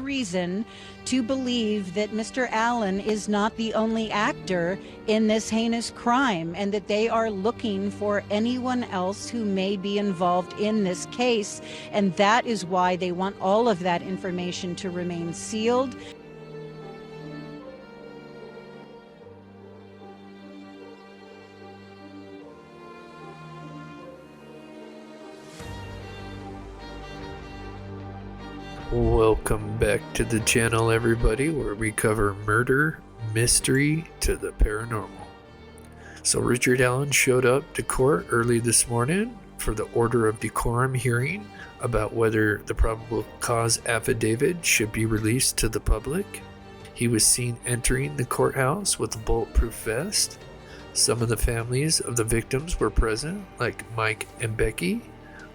reason to believe that Mr. Allen is not the only actor in this heinous crime, and that they are looking for anyone else who may be involved in this case, and that is why they want all of that information to remain sealed. Welcome back to the channel, everybody, where we cover murder, mystery to the paranormal. So Richard Allen showed up to court early this morning for the order of decorum hearing about whether the probable cause affidavit should be released to the public. He was seen entering the courthouse with a bulletproof vest. Some of the families of the victims were present, like Mike and Becky.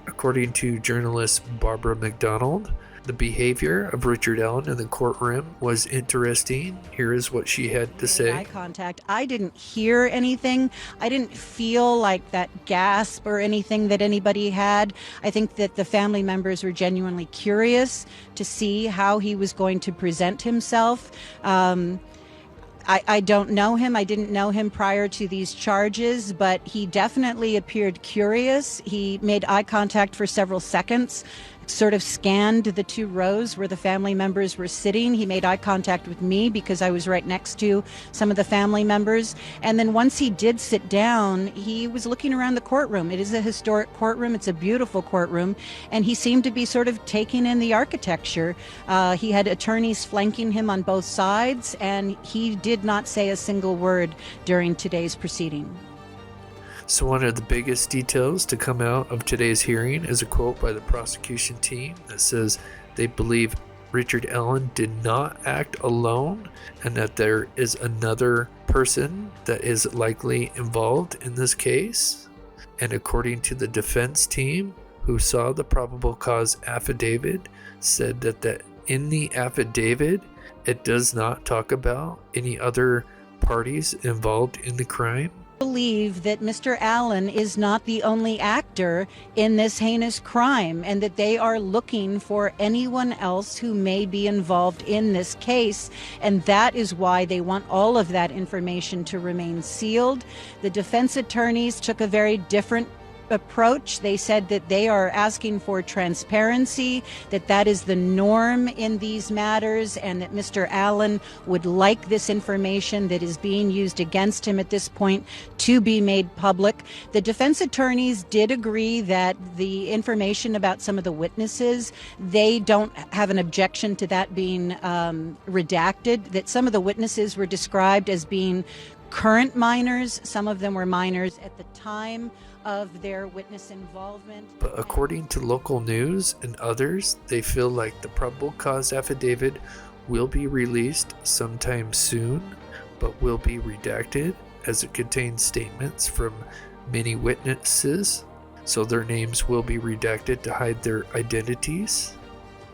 According to journalist Barbara McDonald, the behavior of Richard Allen in the courtroom was interesting. Here is what she had to say. Eye contact. I didn't hear anything. I didn't feel like that gasp or anything that anybody had. I think that the family members were genuinely curious to see how he was going to present himself. I don't know him. I didn't know him prior to these charges, but he definitely appeared curious. He made eye contact for several seconds, sort of scanned the two rows where the family members were sitting. He made eye contact with me because I was right next to some of the family members. And then once he did sit down, he was looking around the courtroom. It is a historic courtroom. It's a beautiful courtroom. And he seemed to be sort of taking in the architecture. He had attorneys flanking him on both sides, and he did not say a single word during today's proceeding. So one of the biggest details to come out of today's hearing is a quote by the prosecution team that says they believe Richard Allen did not act alone and that there is another person that is likely involved in this case. And according to the defense team who saw the probable cause affidavit, said that in the affidavit it does not talk about any other parties involved in the crime. Believe that Mr. Allen is not the only actor in this heinous crime, and that they are looking for anyone else who may be involved in this case, and that is why they want all of that information to remain sealed. The defense attorneys took a very different approach. They said that they are asking for transparency, that is the norm in these matters, and that Mr. Allen would like this information that is being used against him at this point to be made public. The defense attorneys did agree that the information about some of the witnesses, they don't have an objection to that being redacted, that some of the witnesses were described as being current minors. Some of them were minors at the time of their witness involvement. But according to local news and others, they feel like the probable cause affidavit will be released sometime soon, but will be redacted as it contains statements from many witnesses, so their names will be redacted to hide their identities.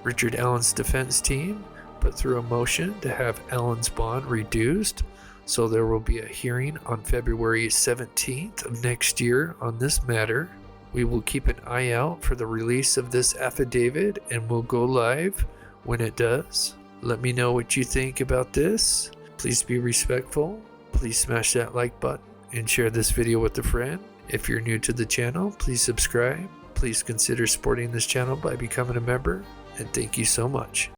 Richard Allen's defense team put through a motion to have Allen's bond reduced, so there will be a hearing on February 17th of next year on this matter. We will keep an eye out for the release of this affidavit, and we'll go live when it does. Let me know what you think about this. Please be respectful. Please smash that like button and share this video with a friend. If you're new to the channel, please subscribe. Please consider supporting this channel by becoming a member, and thank you so much.